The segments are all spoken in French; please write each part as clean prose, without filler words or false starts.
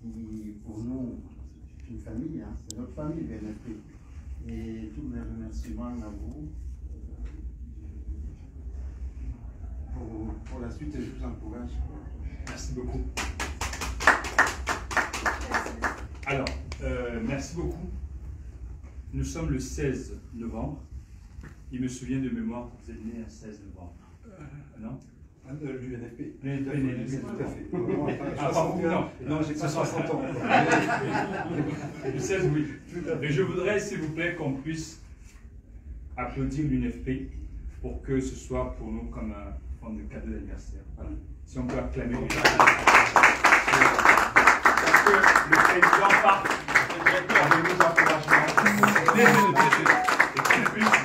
qui, pour nous, c'est une famille, hein, c'est notre famille, BNFP. Et tous mes remerciements à vous. Pour la suite, je vous encourage. Merci beaucoup. Alors, merci beaucoup. Nous sommes le 16 novembre. Il me souvient de mémoire que vous êtes né un 16 novembre. Non? L'UNFP. L'UNFP, tout à fait. Ah, pardon, non, j'ai pas 60 ans. Le 16, oui. Mais je voudrais, s'il vous plaît, qu'on puisse applaudir l'UNFP pour que ce soit pour nous comme un forme de cadeau d'anniversaire. Voilà. Si on peut acclamer l'UNFP. Parce que le président part avec nos encouragements et qu'il puisse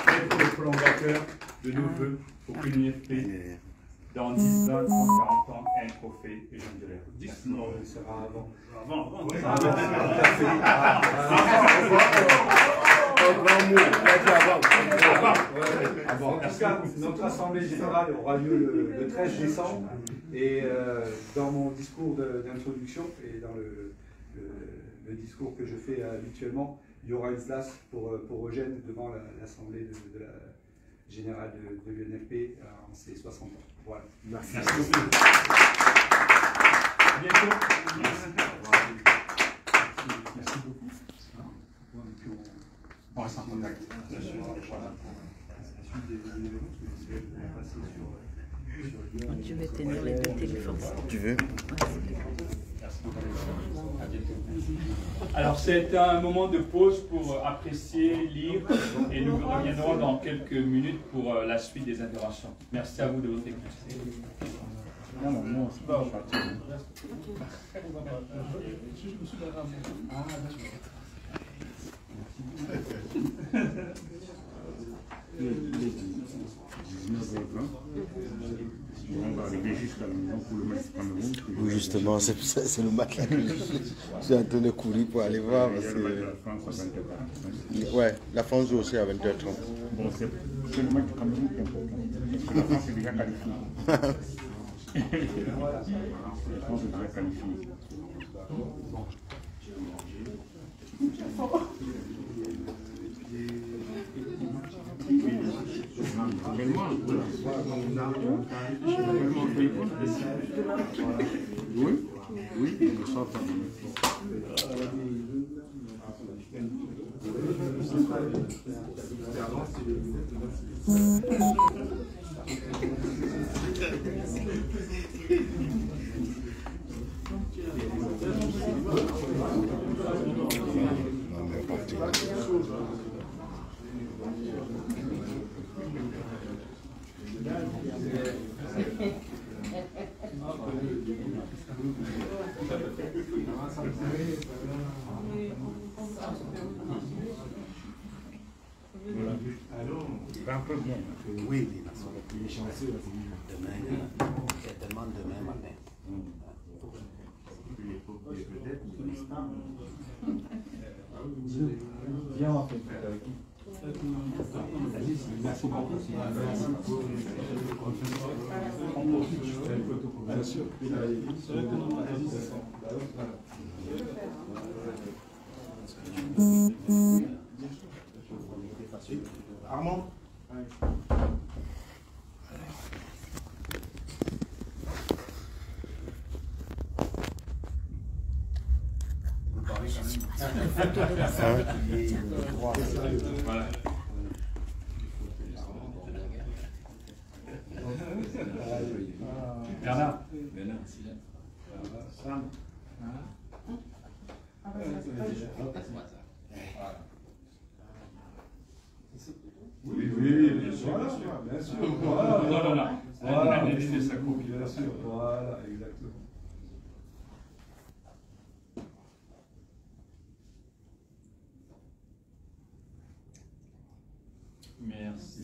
être le prolongateur de nos voeux pour que l'UNFP, dans 10, 20, 30, 40 ans, ait un trophée et j'en dirai. 10 non, il sera avant. Avant. En tout cas, notre assemblée générale aura lieu le 13 décembre et dans mon discours d'introduction et dans le discours que je fais habituellement, il y aura une place pour Eugène devant l'assemblée de la générale de l'UNFP en ses 60 ans. Voilà. Merci beaucoup. À bientôt. Merci beaucoup. On reste en contact. Je vais tenir les deux téléphones. Tu veux? Alors c'est un moment de pause pour apprécier, lire et nous reviendrons dans quelques minutes pour la suite des interventions. Merci à vous de votre écoute. On va arriver jusqu'à la maison pour le match du Cameroun. Oui, justement, c'est le match là que je suis en train de courir pour aller voir. Parce Il y a le match de que... la France à 20h45. Ouais, la France joue aussi à 20h30. Bon, c'est le match du Cameroun qui est important. Parce que la France est déjà qualifiée. La France est déjà qualifiée. Oui, oui, le soir, un peu bien. Oui, il est chanceux. Demain, il y a tellement demain matin. Viens, on fait merci beaucoup. Bien sûr. Armand? Voilà. Bernard. Sam. Oui, bien sûr. Bien sûr. Voilà. Non. Voilà, bien sûr. Voilà, exactement. Merci.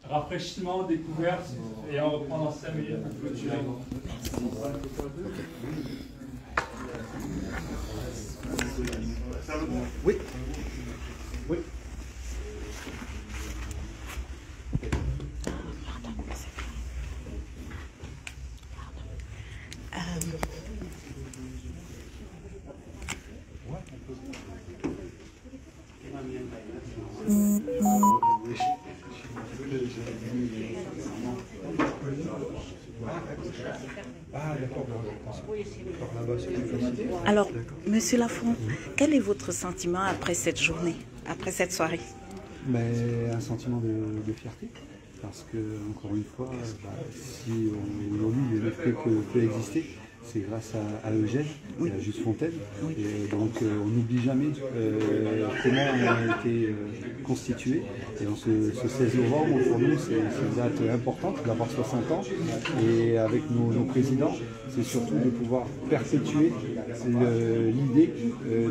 Rafraîchissement, découverte, et on reprend dans 5 minutes pour clôturer. Oui. Oui. Alors, Monsieur Lafont, quel est votre sentiment après cette journée, après cette soirée? Mais un sentiment de fierté, parce que, encore une fois, si aujourd'hui l'UNFP peut exister, c'est grâce à Eugène et à Juste Fontaine. Et donc on n'oublie jamais comment on a été constitué. Et en ce 16 novembre, pour nous, c'est une date importante d'avoir 60 ans. Et avec nos présidents, c'est surtout de pouvoir perpétuer l'idée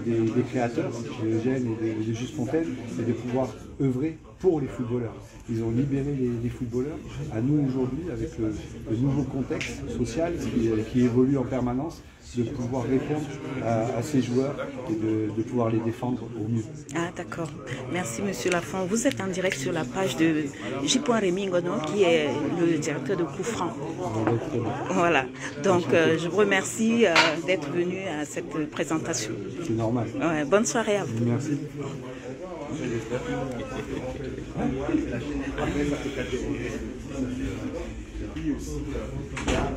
des créateurs, Eugène et de Juste Fontaine, et de pouvoir œuvrer pour les footballeurs. Ils ont libéré les footballeurs. À nous aujourd'hui, avec le nouveau contexte social qui évolue en permanence, de pouvoir répondre à ces joueurs et de pouvoir les défendre au mieux. Ah d'accord. Merci Monsieur Lafont. Vous êtes en direct sur la page de J. Rémi Ngono, qui est le directeur de Coup Franc. Voilà. Donc je vous remercie d'être venu à cette présentation. C'est normal. Ouais, bonne soirée à vous. Merci. Puis aussi, il y a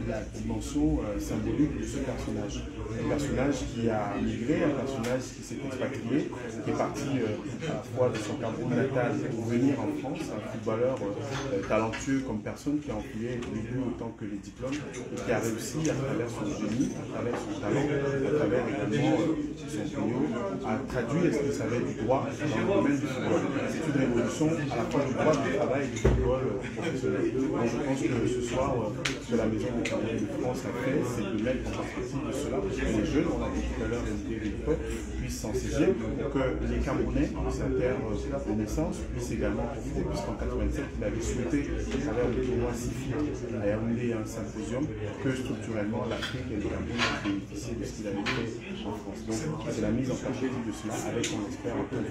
la dimension symbolique de ce personnage. Un personnage qui a migré, un personnage qui s'est expatrié, qui est parti à la fois de son Cameroun natal pour venir en France, un footballeur talentueux comme personne qui a enfilé les buts autant que les diplômes et qui a réussi à travers son génie, à travers son talent, à travers également son brio, à traduire ce qu'il savait du droit dans le domaine du football. C'est une révolution à la fois du droit du travail et du football professionnel. Donc je pense que ce soir, ce que la Maison des Camerounais de France a fait, c'est de mettre en perspective de cela. Les jeunes, on a dit tout à l'heure, l'unité de l'époque, puissent s'en saisir pour que les Camerounais, sa terre de naissance, puissent également profiter, puisqu'en 87, il avait souhaité, à travers le tournoi SIFI à Yaoundé, un symposium, que structurellement l'Afrique et le Cameroun ont bénéficié de ce qu'il avait fait en France. Donc c'est la mise en perspective de cela, avec, on espère, un peu de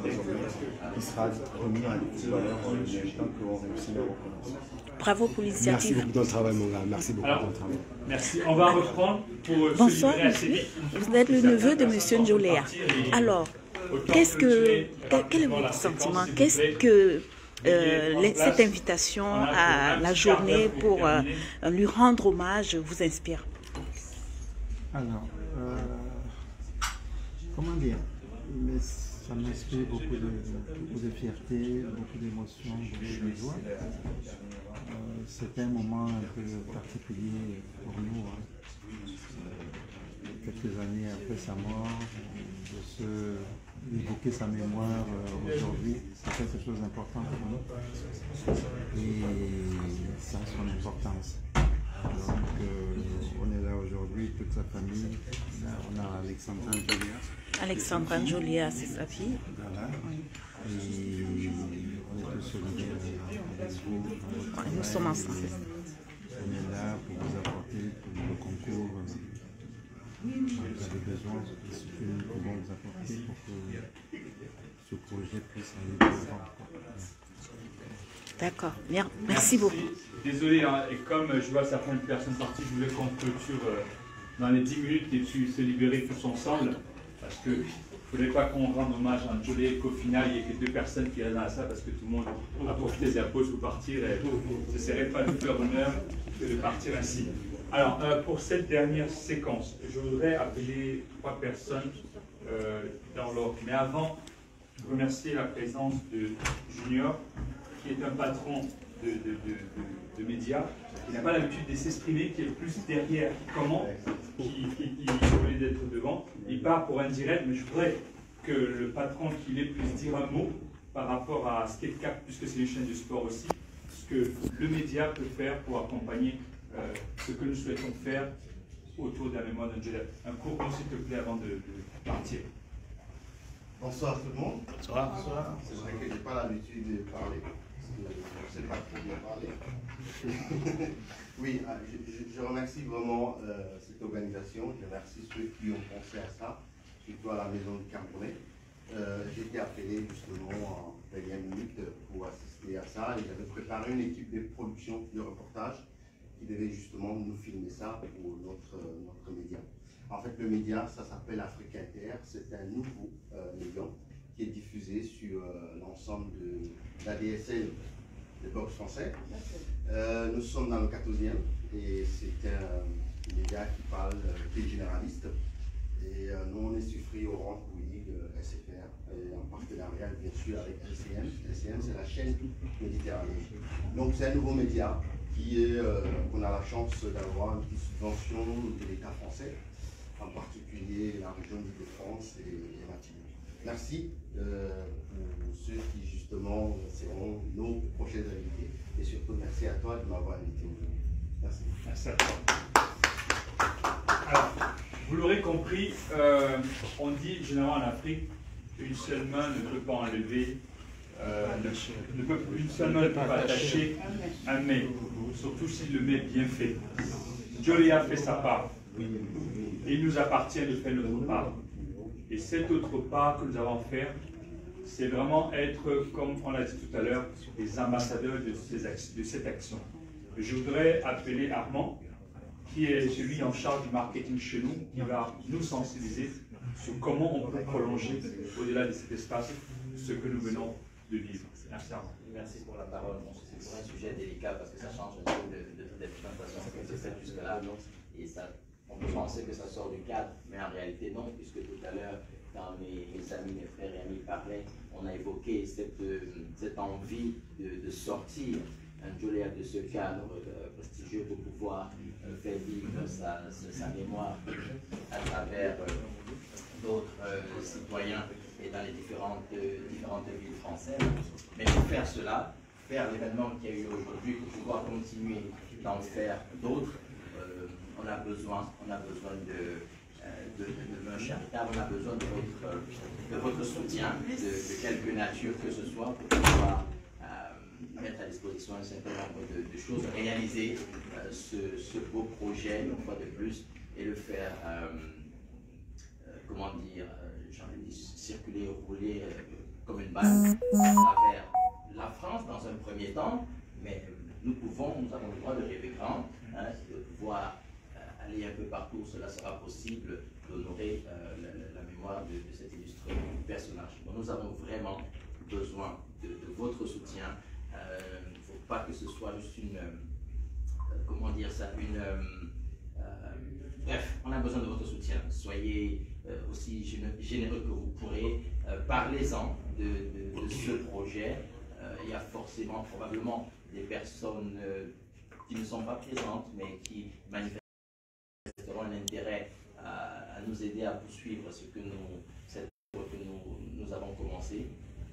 désormais, qui sera remis à des footballeurs méritants qui auront réussi leur reconnaissance. Bravo pour l'initiative. Merci beaucoup de ton travail, mon gars. Merci beaucoup de ton travail. Merci. On va reprendre pour Bonsoir, monsieur. Vous êtes le neveu de monsieur Njoléa. Alors, quel est votre sentiment? Qu'est-ce que cette invitation à la journée pour lui rendre hommage vous inspire? Alors, comment dire? Mais ça m'inspire beaucoup de fierté, beaucoup d'émotions, beaucoup de joie. C'est un moment un peu particulier pour nous. Quelques années après sa mort, d'évoquer sa mémoire aujourd'hui, c'est quelque chose d'important pour nous. Et ça a son importance. Donc, on est là aujourd'hui, toute sa famille. On a Alexandra Njoléa. Alexandra Njoléa, c'est sa fille. Voilà. Et on est tous solidaires avec vous. Nous sommes ensemble. On est là pour vous apporter pour le concours. Vous avez besoin de ce que nous pouvons vous apporter pour que ce projet puisse aller de l'avant. D'accord. Bien. Merci beaucoup. Désolé, hein, et comme je vois certaines personnes parties, je voulais qu'on clôture dans les 10 minutes et puis se libérer tous ensemble. Parce qu'il ne faudrait pas qu'on rende hommage à Njoléa et qu'au final, il n'y ait que 2 personnes qui restent dans la salle parce que tout le monde a profité de la pause pour partir. Et ce ne serait pas de faire honneur que de partir ainsi. Alors, pour cette dernière séquence, je voudrais appeler 3 personnes dans l'ordre. Mais avant, remercier la présence de Junior, qui est un patron de médias, qui n'a pas l'habitude de s'exprimer, qui est plus derrière, qui commente, qui voulait d'être devant. Il part pour un direct, mais je voudrais que le patron qu'il est puisse dire un mot par rapport à Skatecap, puisque c'est une chaîne de sport aussi, ce que le média peut faire pour accompagner ce que nous souhaitons faire autour de la mémoire de Njoléa. Un court mot, s'il te plaît, avant de partir. Bonsoir tout le monde. Bonsoir. Bonsoir. C'est vrai que je n'ai pas l'habitude de parler. Je ne sais pas trop bien parler. Oui, je remercie vraiment cette organisation. Je remercie ceux qui ont pensé à ça, surtout à la Maison du Camerounais. J'ai été appelé justement en dernière minute pour assister à ça et j'avais préparé une équipe de production de reportage qui devait justement nous filmer ça pour notre média. En fait, le média, ça s'appelle Afrique Inter. C'est un nouveau média qui est diffusé sur l'ensemble de l'ADSL de Box français. Nous sommes dans le 14e et c'est un média qui parle, qui est généraliste. Et nous, on est sur Free, Orange, Bouygues, SFR, et en partenariat bien sûr avec LCM. LCM, c'est la chaîne Méditerranée. Donc c'est un nouveau média qui est, qu'on a la chance d'avoir une petite subvention de l'État français, en particulier la région d'Île-de-France et Martinique. Merci pour ceux qui justement seront nos prochains invités. Et surtout merci à toi de m'avoir invité aujourd'hui. Merci. Merci à toi. Alors, vous l'aurez compris, on dit généralement en Afrique qu'une seule main ne peut pas enlever, une seule main ne peut pas attacher un mets, surtout si le mets est bien fait. Djoléa fait sa part. Il nous appartient de faire notre part. Et cette autre part que nous avons à faire, c'est vraiment être, comme on l'a dit tout à l'heure, les ambassadeurs de cette action. Je voudrais appeler Armand, qui est celui en charge du marketing chez nous, qui va nous sensibiliser sur comment on peut prolonger au-delà de cet espace ce que nous venons de vivre. Merci Armand. Merci pour la parole. C'est toujours un sujet délicat parce que ça change un peu de toute la façon que c'est fait jusque-là. Et ça, on peut penser que ça sort du cadre, mais en réalité non, puisque tout à l'heure, quand mes amis, mes frères et amis parlaient, on a évoqué cette envie de sortir un Djoléa de ce cadre prestigieux pour pouvoir faire vivre sa mémoire à travers d'autres citoyens et dans les différentes villes françaises. Mais pour faire cela, faire l'événement qu'il y a eu aujourd'hui, pour pouvoir continuer d'en faire d'autres, on a besoin de main charitable, on a besoin de votre soutien, de quelque nature que ce soit, pour pouvoir mettre à disposition un certain nombre de choses, réaliser ce beau projet une fois de plus et le faire, comment dire, j'ai envie de dire, circuler, rouler comme une balle à travers la France dans un premier temps, mais nous avons le droit de rêver grand, de pouvoir aller un peu partout, cela sera possible d'honorer la mémoire de cet illustre personnage. Donc, nous avons vraiment besoin de votre soutien. Il ne faut pas que ce soit juste une, comment dire ça, bref, on a besoin de votre soutien. Soyez aussi généreux que vous pourrez. Parlez-en de ce projet. Il y a forcément, probablement, des personnes qui ne sont pas présentes, mais qui manifesteront un intérêt à nous aider à poursuivre cette œuvre que nous avons commencé.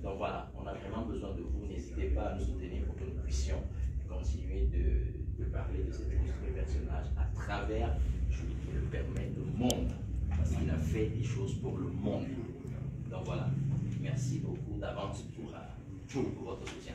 Donc voilà, on a vraiment besoin de vous. N'hésitez pas à nous soutenir pour que nous puissions continuer de parler de cet illustre personnage à travers, je le permets, le monde. Parce qu'il a fait des choses pour le monde. Donc voilà, merci beaucoup d'avance pour votre soutien.